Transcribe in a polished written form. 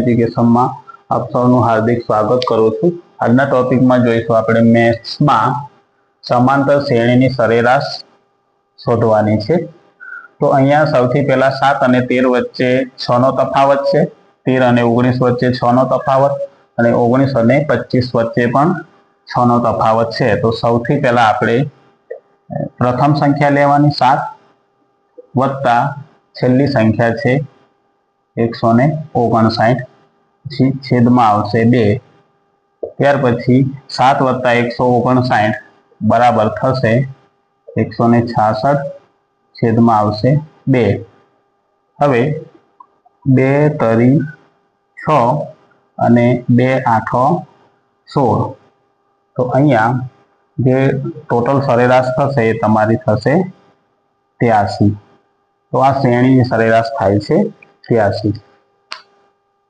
એજ્યુકેશનમાં આપ સૌનું હાર્દિક સ્વાગત કરું છું। આજના ટોપિકમાં જોઈશું આપણે મેથ્સમાં સમાંતર શ્રેણીની સરેરાશ શોધવાની છે। તો અહીંયા સૌથી પહેલા 7 અને 13 વચ્ચે 6 નો તફાવત છે, 13 અને 19 વચ્ચે 6 નો તફાવત, અને 19 અને 25 વચ્ચે પણ 6 નો તફાવત છે। તો સૌથી પહેલા આપણે પ્રથમ સંખ્યા લેવાની 7 વત્તા છેલ્લી સંખ્યા છે 159, પછી છેદમાં આવશે 2, ત્યાર પછી 7 વત્તા 159 બરાબર થશે 166, છેદમાં આવશે 2। હવે 2 તરી 6 અને 2 આઠો 16, તો અહીંયા જે ટોટલ સરેરાશ થશે એ તમારી થશે 83। તો આ શ્રેણીની સરેરાશ થાય છે 83।